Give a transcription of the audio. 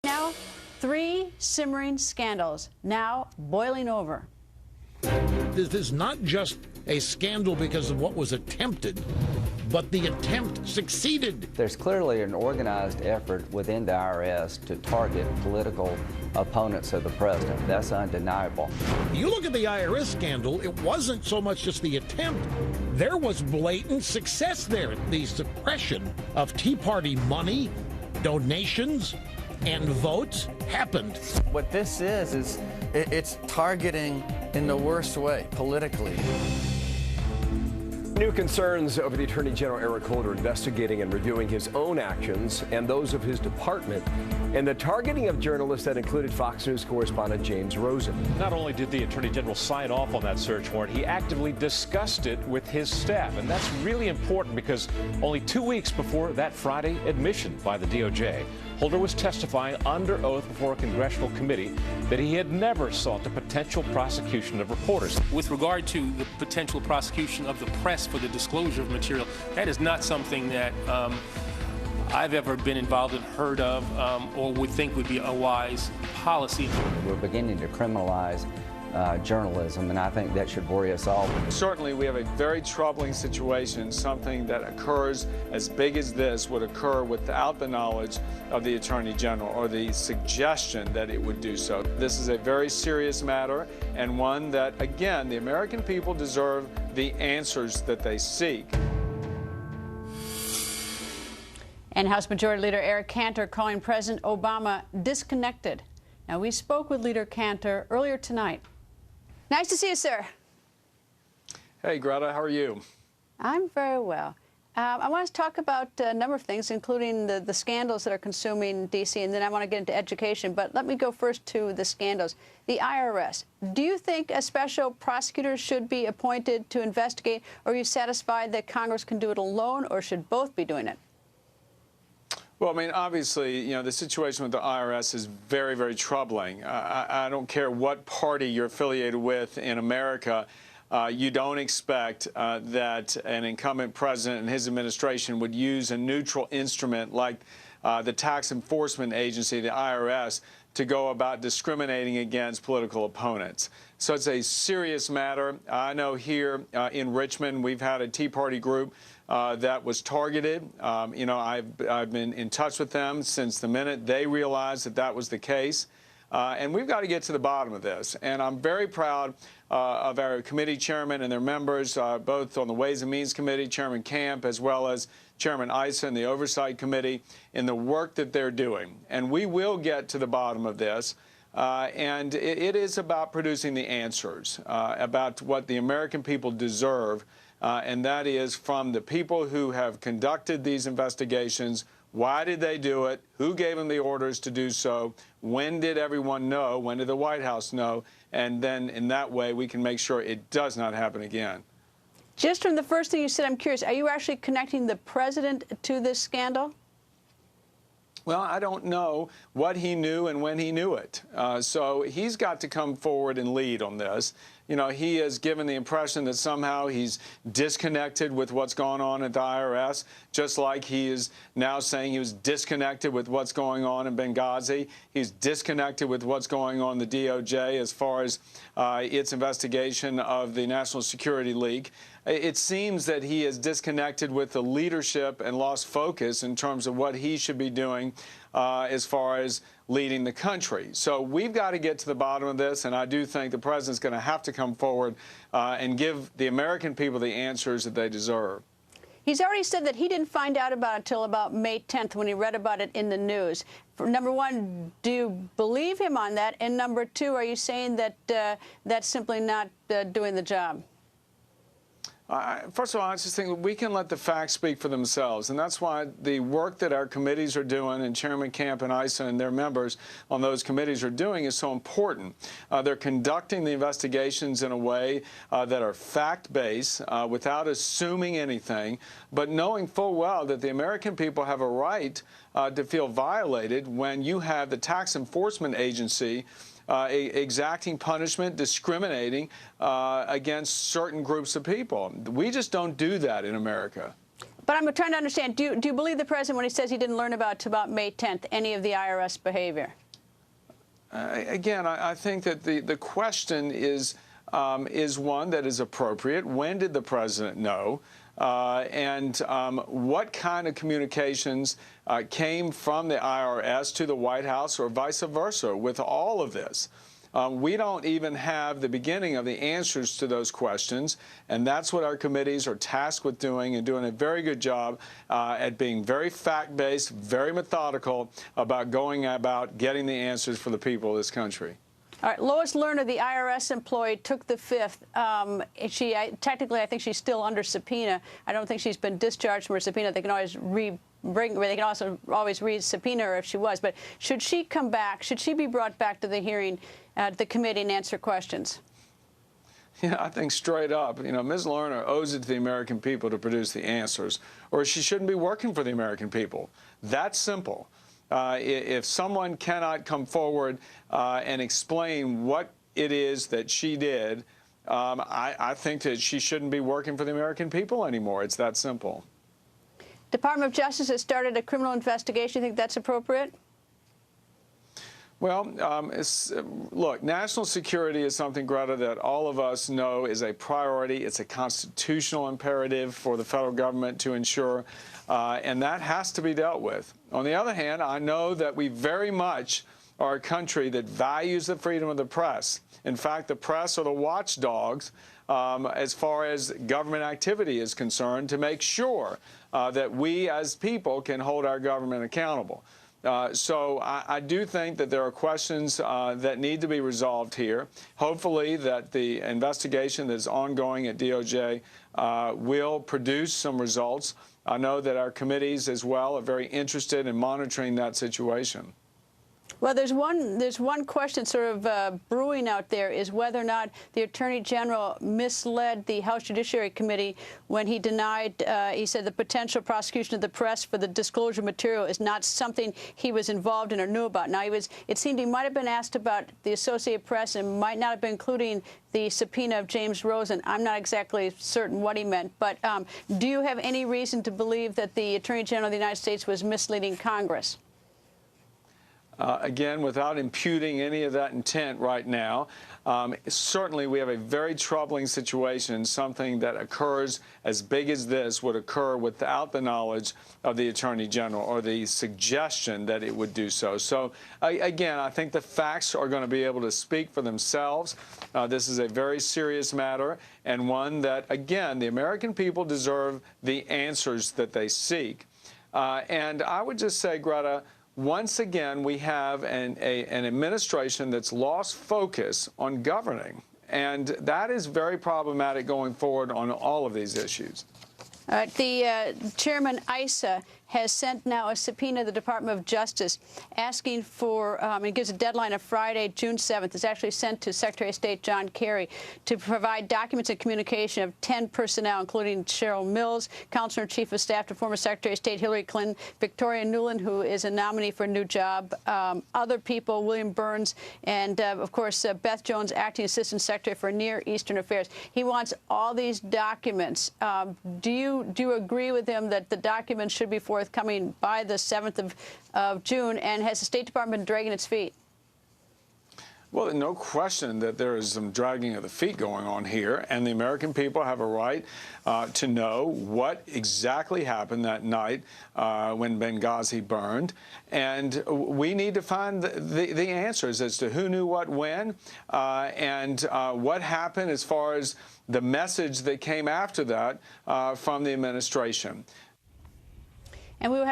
Now, 3 simmering scandals, now boiling over. This is not just a scandal because of what was attempted, but the attempt succeeded. There's clearly an organized effort within the IRS to target political opponents of the president. That's undeniable. You look at the IRS scandal, it wasn't so much just the attempt. There was blatant success there. The suppression of Tea Party money, donations, and votes happened. What this is it's targeting in the worst way, politically. New concerns over the Attorney General Eric Holder investigating and reviewing his own actions and those of his department, and the targeting of journalists that included Fox News correspondent James Rosen. Not only did the Attorney General sign off on that search warrant, he actively discussed it with his staff. And that's really important because only 2 weeks before that Friday admission by the DOJ, Holder was testifying under oath before a congressional committee that he had never sought the potential prosecution of reporters. With regard to the potential prosecution of the press for the disclosure of material, that is not something that I've ever been involved in, heard of, or would think would be a wise policy. We're beginning to criminalize journalism, and I think that should worry us all. Certainly, we have a very troubling situation. Something that occurs as big as this would occur without the knowledge of the Attorney General or the suggestion that it would do so. This is a very serious matter, and one that, again, the American people deserve the answers that they seek. And House Majority Leader Eric Cantor calling President Obama disconnected. Now, we spoke with Leader Cantor earlier tonight. Nice to see you, sir. Hey, Greta, how are you? I'm very well. I want to talk about a number of things, including the scandals that are consuming D.C., and then I want to get into education. But let me go first to the scandals. The IRS. Do you think a special prosecutor should be appointed to investigate, or are you satisfied that Congress can do it alone, or should both be doing it? Well, I mean, obviously, you know, the situation with the IRS is very, very troubling. I don't care what party you're affiliated with in America. You don't expect that an incumbent president and his administration would use a neutral instrument like the tax enforcement agency, the IRS, to go about discriminating against political opponents. So it's a serious matter. I know here in Richmond, we've had a Tea Party group that was targeted. You know, I've been in touch with them since the minute they realized that that was the case. And we've got to get to the bottom of this. And I'm very proud of our committee chairmen and their members, both on the Ways and Means Committee, Chairman Camp, as well as Chairman Issa and the Oversight Committee, in the work that they're doing. And we will get to the bottom of this. And it is about producing the answers, about what the American people deserve. And that is from the people who have conducted these investigations. Why did they do it? Who gave them the orders to do so? When did everyone know? When did the White House know? And then in that way, we can make sure it does not happen again. Just from the first thing you said, I'm curious, are you actually connecting the president to this scandal? Well, I don't know what he knew and when he knew it. So he's got to come forward and lead on this. You know, he has given the impression that somehow he's disconnected with what's going on at the IRS, just like he is now saying he was disconnected with what's going on in Benghazi. He's disconnected with what's going on in the DOJ as far as its investigation of the National Security Leak. It seems that he is disconnected with the leadership and lost focus in terms of what he should be doing as far as leading the country. So we've got to get to the bottom of this, and I do think the president's going to have to come forward and give the American people the answers that they deserve. He's already said that he didn't find out about it until about May 10th when he read about it in the news. Number one, do you believe him on that? And number two, are you saying that that's simply not doing the job? First of all, I just think we can let the facts speak for themselves, and that's why the work that our committees are doing, and Chairman Camp and Issa and their members on those committees are doing, is so important. They're conducting the investigations in a way that are fact-based, without assuming anything, but knowing full well that the American people have a right to feel violated when you have the tax enforcement agency exacting punishment, discriminating against certain groups of people. We just don't do that in America. But I'm trying to understand, do you believe the president when he says he didn't learn about May 10th any of the IRS behavior? Again, I think that the question is one that is appropriate. When did the president know? And what kind of communications came from the IRS to the White House or vice versa with all of this? We don't even have the beginning of the answers to those questions, and that's what our committees are tasked with doing, and doing a very good job at being very fact-based, very methodical about going about getting the answers for the people of this country. All right, Lois Lerner, the IRS employee, took the fifth. Technically, I think she's still under subpoena. I don't think she's been discharged from her subpoena. They can always they can also always re-subpoena her if she was. But should she come back? Should she be brought back to the hearing at the committee and answer questions? Yeah, I think straight up, Ms. Lerner owes it to the American people to produce the answers, or she shouldn't be working for the American people. That's simple. If someone cannot come forward and explain what it is that she did, I think that she shouldn't be working for the American people anymore. It's that simple. Department of Justice has started a criminal investigation. You think that's appropriate? Well, look, national security is something, Greta, that all of us know is a priority. It's a constitutional imperative for the federal government to ensure, and that has to be dealt with. On the other hand, I know that we very much are a country that values the freedom of the press. In fact, the press are the watchdogs as far as government activity is concerned, to make sure that we as people can hold our government accountable. So I do think that there are questions that need to be resolved here. Hopefully that the investigation that is ongoing at DOJ will produce some results. I know that our committees as well are very interested in monitoring that situation. Well, there's one question sort of brewing out there, is whether or not the Attorney General misled the House Judiciary Committee when he denied, he said the potential prosecution of the press for the disclosure material is not something he was involved in or knew about. Now, it seemed he might have been asked about the Associated Press and might not have been including the subpoena of James Rosen. I'm not exactly certain what he meant, but do you have any reason to believe that the Attorney General of the United States was misleading Congress? Again, without imputing any of that intent right now, certainly we have a very troubling situation. Something that occurs as big as this would occur without the knowledge of the Attorney General or the suggestion that it would do so. So, again, I think the facts are going to be able to speak for themselves. This is a very serious matter, and one that, again, the American people deserve the answers that they seek. And I would just say, Greta, once again, we have an administration that's lost focus on governing, and that is very problematic going forward on all of these issues. The Chairman Issa has sent now a subpoena to the Department of Justice asking for, it gives a deadline of Friday, June 7th. It's actually sent to Secretary of State John Kerry to provide documents and communication of 10 personnel, including Cheryl Mills, Counselor and Chief of Staff to former Secretary of State Hillary Clinton, Victoria Nuland, who is a nominee for a new job, other people, William Burns, and, of course, Beth Jones, Acting Assistant Secretary for Near Eastern Affairs. He wants all these documents. Do you agree with him that the documents should be forthcoming by the 7th of June, and has the State Department been dragging its feet? Well, no question that there is some dragging of the feet going on here, and the American people have a right to know what exactly happened that night when Benghazi burned, and we need to find the answers as to who knew what when, and what happened as far as the message that came after that from the administration. And we will have